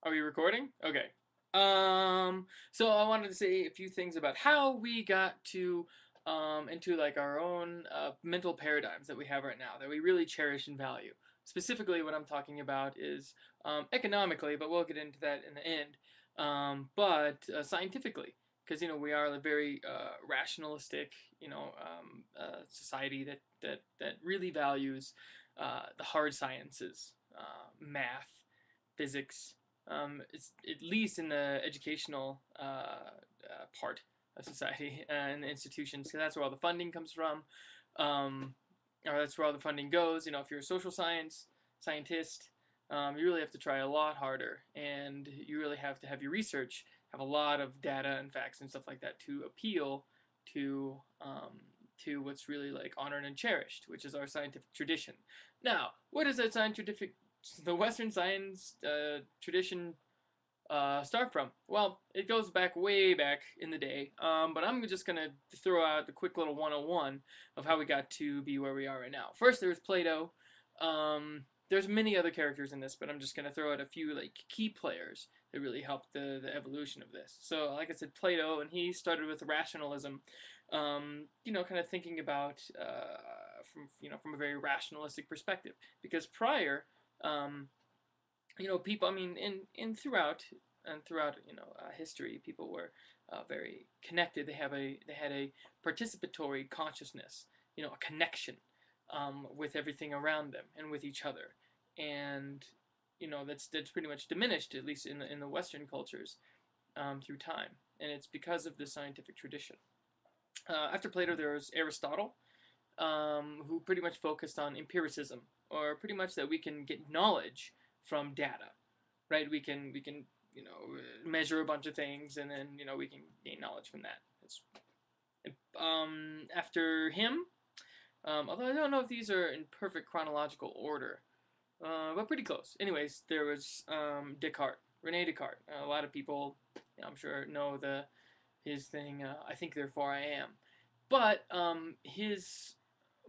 Are we recording? Okay. So I wanted to say a few things about how we got to into like our own mental paradigms that we have right now that we really cherish and value. Specifically, what I'm talking about is economically, but we'll get into that in the end. But scientifically, because we are a very rationalistic, society that really values the hard sciences, math, physics, it's at least in the educational part of society and the institutions, because that's where all the funding comes from, um, or that's where all the funding goes. If you're a social scientist, you really have to try a lot harder, and you really have to have your research have a lot of data and facts and stuff like that to appeal to what's really like honored and cherished, which is our scientific tradition. Now, what is that scientific the Western science tradition start from? Well, it goes back way back in the day, but I'm just going to throw out the quick little 101 of how we got to be where we are right now. First, there's Plato. There's many other characters in this, but I'm just going to throw out a few like key players that really helped the evolution of this. So, like I said, Plato, and he started with rationalism, kind of thinking about from a very rationalistic perspective, because prior um, people. I mean, in throughout history, people were very connected. They had a participatory consciousness. A connection with everything around them and with each other, and that's pretty much diminished, at least in the Western cultures, through time, and it's because of the scientific tradition. After Plato, there was Aristotle, who pretty much focused on empiricism, or pretty much that we can get knowledge from data, right? We can measure a bunch of things, and then we can gain knowledge from that. After him, although I don't know if these are in perfect chronological order, but pretty close. Anyways, there was Descartes, Rene Descartes. A lot of people, I'm sure, know his thing. I think therefore I am. But his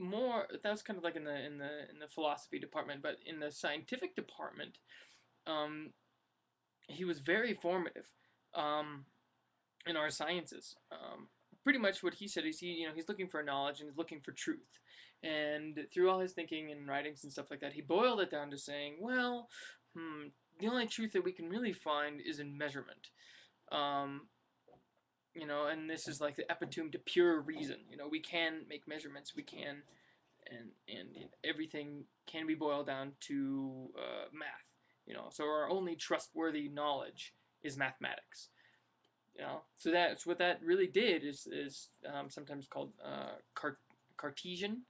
more that was kind of like in the philosophy department, but in the scientific department, um, he was very formative um, in our sciences. Pretty much what he said is he's looking for knowledge and he's looking for truth, and through all his thinking and writings and stuff like that, he boiled it down to saying, well, the only truth that we can really find is in measurement. Um, and this is like the epitome to pure reason. We can make measurements, we can, and everything can be boiled down to math. So our only trustworthy knowledge is mathematics. So that's what that really did is sometimes called Cartesian.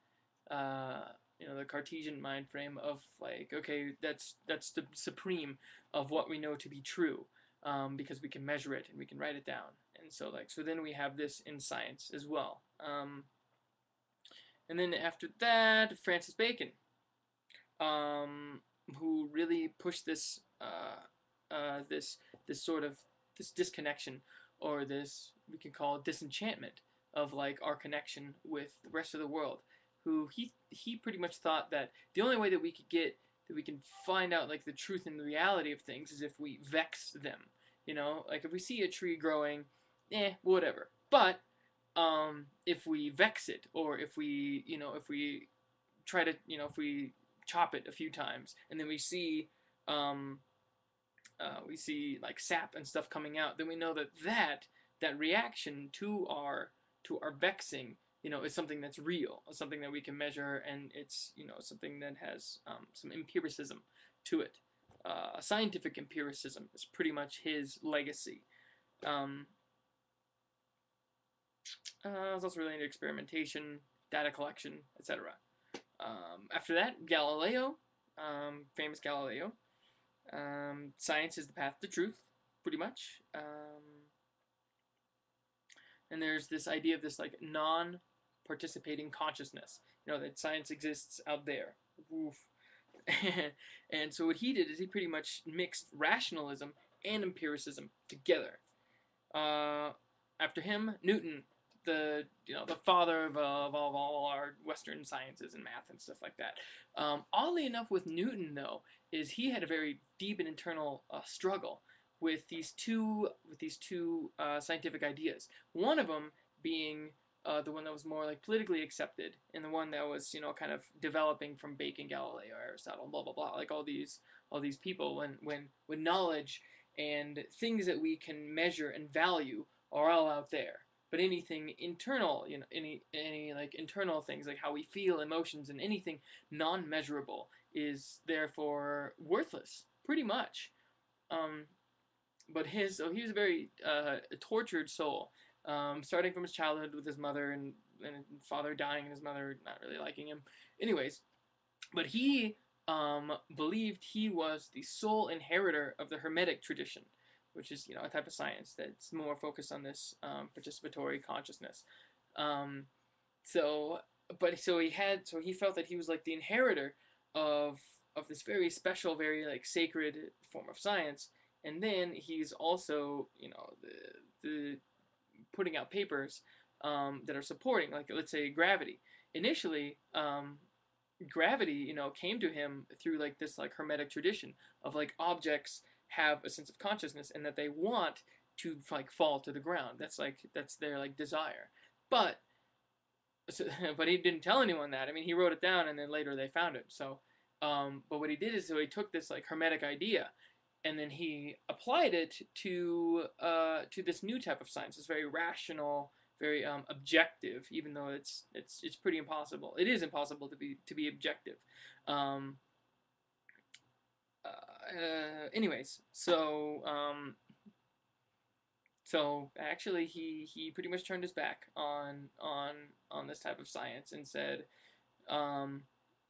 The Cartesian mind frame of like, okay, that's the supreme of what we know to be true, because we can measure it and we can write it down. And so then we have this in science as well. And then after that, Francis Bacon, who really pushed this sort of this disconnection, or this we can call it disenchantment of like our connection with the rest of the world. Who he pretty much thought that the only way that we can find out like the truth and the reality of things is if we vex them. Like if we see a tree growing, whatever. But if we vex it, or if we try to, if we chop it a few times, and then um, we see like sap and stuff coming out, then we know that reaction to our vexing, is something that's real, something that we can measure, and it's something that has some empiricism to it. Scientific empiricism is pretty much his legacy. Um, it's also related to experimentation, data collection, etc. After that, Galileo, famous Galileo. Science is the path to truth, pretty much. And there's this idea of this like non-participating consciousness. That science exists out there. Oof. And so what he did is he pretty much mixed rationalism and empiricism together. After him, Newton, the father of all our Western sciences and math and stuff like that. Oddly enough, with Newton though, is he had a very deep and internal struggle with these two scientific ideas. One of them being the one that was more like politically accepted, and the one that was kind of developing from Bacon, Galileo, Aristotle, blah blah blah, like all these people when knowledge and things that we can measure and value are all out there. But anything internal, any like internal things like how we feel, emotions, and anything non-measurable is therefore worthless, pretty much. Um, but he was a very tortured soul, starting from his childhood with his mother and father dying and his mother not really liking him. Anyways, but he believed he was the sole inheritor of the Hermetic tradition, which is a type of science that's more focused on this participatory consciousness. Um, so, so he felt that he was like the inheritor of this very special, very like sacred form of science. And then he's also the putting out papers that are supporting, like, let's say, gravity. Initially, gravity, came to him through like this like hermetic tradition of like objects have a sense of consciousness and that they want to like fall to the ground. That's their like desire. But so, but he didn't tell anyone that. I mean, he wrote it down and then later they found it. So, but what he did is, so he took this like hermetic idea and then he applied it to this new type of science. It's very rational, very objective, even though it's pretty impossible. It is impossible to be objective. Um, Anyways, so actually he pretty much turned his back on this type of science and said, um,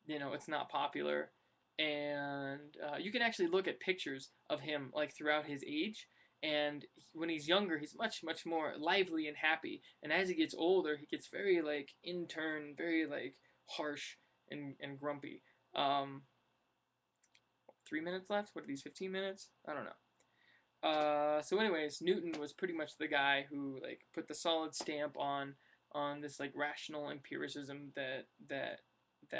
it's not popular. And you can actually look at pictures of him like throughout his age, and when he's younger he's much more lively and happy, and as he gets older he gets very like in turn very like harsh and grumpy. 3 minutes left. What are these, 15 minutes? I don't know. So anyways, Newton was pretty much the guy who like put the solid stamp on this like rational empiricism that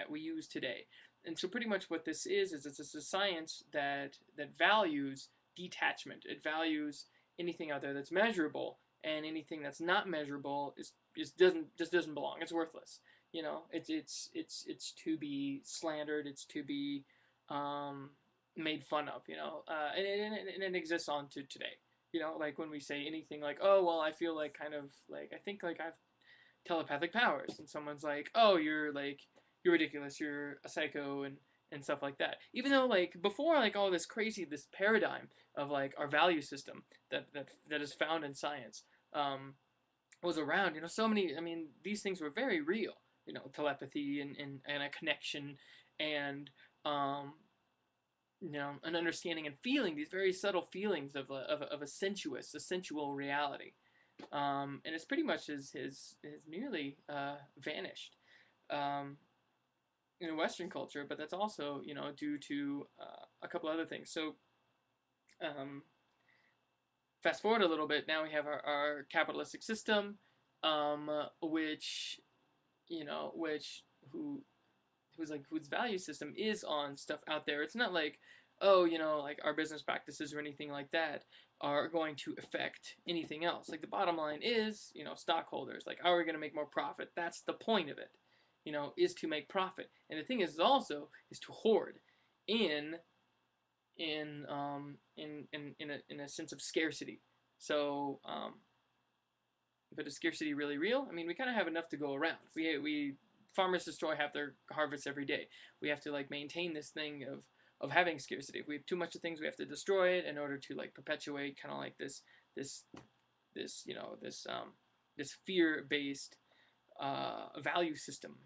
we use today. And so pretty much what this is it's a science that values detachment. It values anything out there that's measurable, and anything that's not measurable is doesn't belong. It's worthless. It's to be slandered. It's to be made fun of. And it exists on to today. Like when we say anything like, oh well, I feel like kind of like I think like I've telepathic powers, and someone's like, oh, you're ridiculous, you're a psycho, and stuff like that. Even though like before like all this paradigm of like our value system that is found in science was around, so many, I mean, these things were very real, telepathy and a connection, and an understanding and feeling these very subtle feelings of a sensual reality. And it's pretty much has nearly vanished in Western culture, but that's also due to a couple other things. So fast forward a little bit, now we have our capitalistic system, which whose value system is on stuff out there. It's not like, oh, like our business practices or anything like that are going to affect anything else. Like the bottom line is, stockholders, like, how are we going to make more profit? That's the point of it, is to make profit. And the thing is also is to hoard in a sense of scarcity. So, but is scarcity really real? I mean, we kind of have enough to go around. We farmers destroy half their harvests every day. We have to like maintain this thing of having scarcity. If we have too much of things, we have to destroy it in order to like perpetuate kind of like this fear-based value system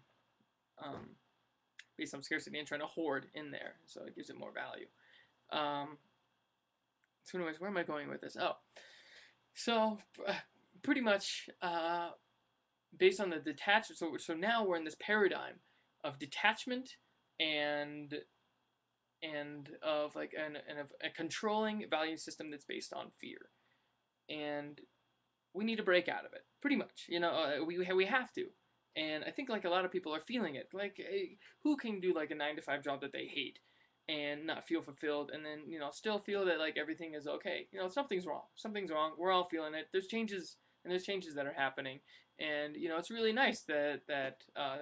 based on scarcity and trying to hoard in there, so it gives it more value. So anyways, where am I going with this? Oh, so pretty much based on the detachment. So now we're in this paradigm of detachment and of like of a controlling value system that's based on fear. And we need to break out of it, pretty much. We have to, and I think like a lot of people are feeling it. Like, who can do like a 9 to 5 job that they hate and not feel fulfilled, and then still feel that like everything is okay? Something's wrong. Something's wrong. We're all feeling it. There's changes, and there's changes that are happening, and it's really nice that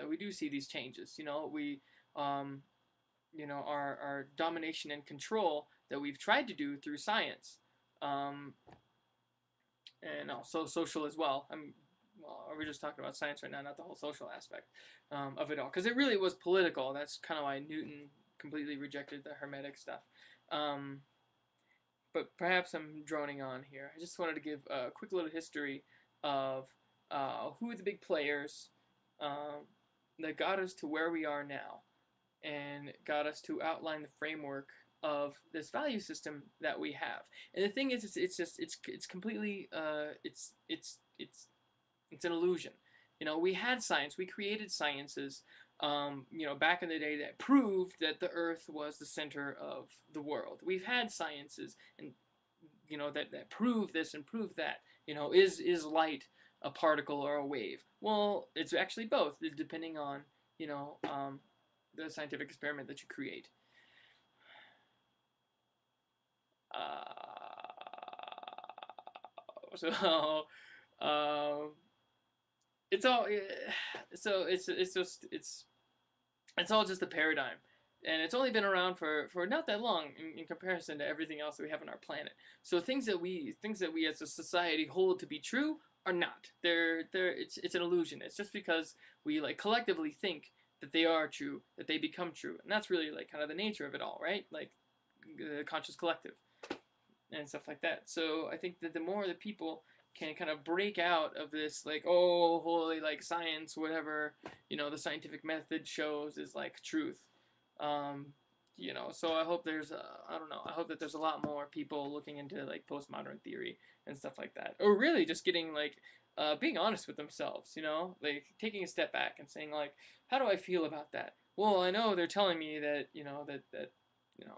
we do see these changes. We our domination and control that we've tried to do through science, um, and also social as well. Well, we're just talking about science right now, not the whole social aspect of it all, because it really was political. That's kind of why Newton completely rejected the Hermetic stuff. Um, but perhaps I'm droning on here. I just wanted to give a quick little history of who are the big players um, that got us to where we are now, and got us to outline the framework of this value system that we have. And the thing is, it's completely it's an illusion. We had science, we created sciences, back in the day that proved that the Earth was the center of the world. We've had sciences, and that prove this and prove that. Is light a particle or a wave? Well, it's actually both, depending on the scientific experiment that you create. So it's all so it's all just a paradigm, and it's only been around for not that long in comparison to everything else that we have on our planet. So things that we as a society hold to be true are not. It's an illusion. It's just because we like collectively think that they are true, that they become true, and that's really like kind of the nature of it all, right? Like the conscious collective and stuff like that. So I think that the more that people can kind of break out of this, like, oh, holy, like science, whatever, the scientific method shows is like truth. Um, so I hope I don't know, I hope that there's a lot more people looking into like postmodern theory and stuff like that, or really just getting like being honest with themselves, like taking a step back and saying like, how do I feel about that? Well, I know they're telling me that that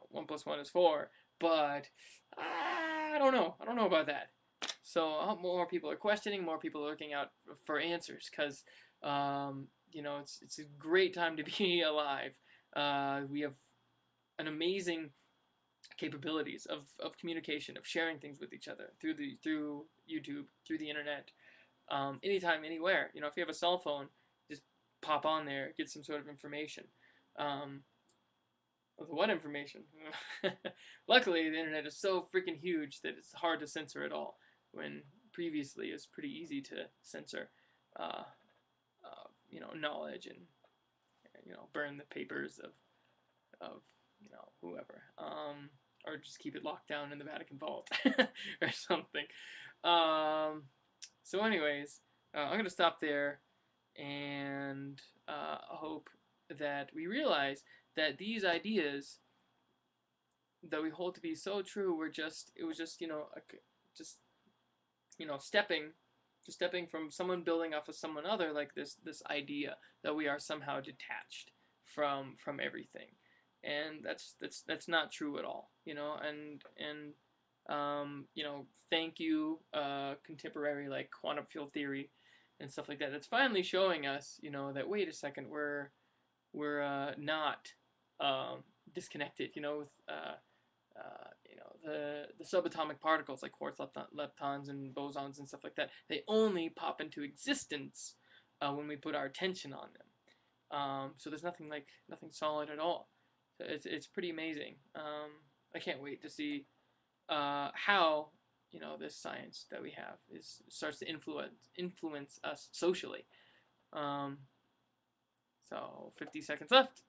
1 + 1 is 4, but I don't know. I don't know about that. So I hope more people are questioning, more people are looking out for answers, because it's a great time to be alive. We have an amazing capabilities of communication, of sharing things with each other through YouTube, through the internet, anytime, anywhere. If you have a cell phone, just pop on there, get some sort of information. What information? Luckily, the internet is so freaking huge that it's hard to censor it all, when previously it's pretty easy to censor, uh, knowledge, and burn the papers of whoever, or just keep it locked down in the Vatican vault or something. So, anyways, I'm gonna stop there, and hope that we realize that these ideas that we hold to be so true it was just just stepping from someone building off of someone other, like this idea that we are somehow detached from everything, and that's not true at all. Thank you, contemporary like quantum field theory and stuff like that. That's finally showing us that, wait a second, we're not disconnected. With the subatomic particles like quarks, leptons, and bosons and stuff like that. They only pop into existence when we put our attention on them. So there's nothing solid at all. So it's pretty amazing. I can't wait to see how this science that we have starts to influence us socially. So 50 seconds left.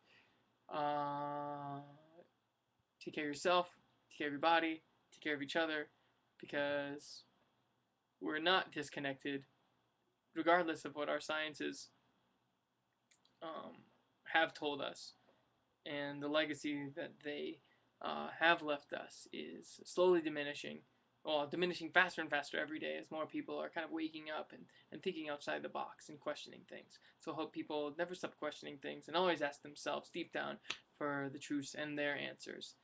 Take care of yourself, take care of your body, take care of each other, because we're not disconnected, regardless of what our sciences have told us. And the legacy that they have left us is slowly diminishing. Well, diminishing faster and faster every day, as more people are kind of waking up and thinking outside the box and questioning things. So I hope people never stop questioning things and always ask themselves deep down for the truths and their answers.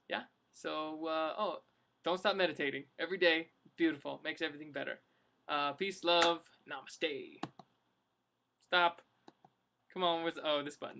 Yeah. So, don't stop meditating every day. Beautiful. Makes everything better. Peace, love, namaste. Stop. Come on, oh, this button.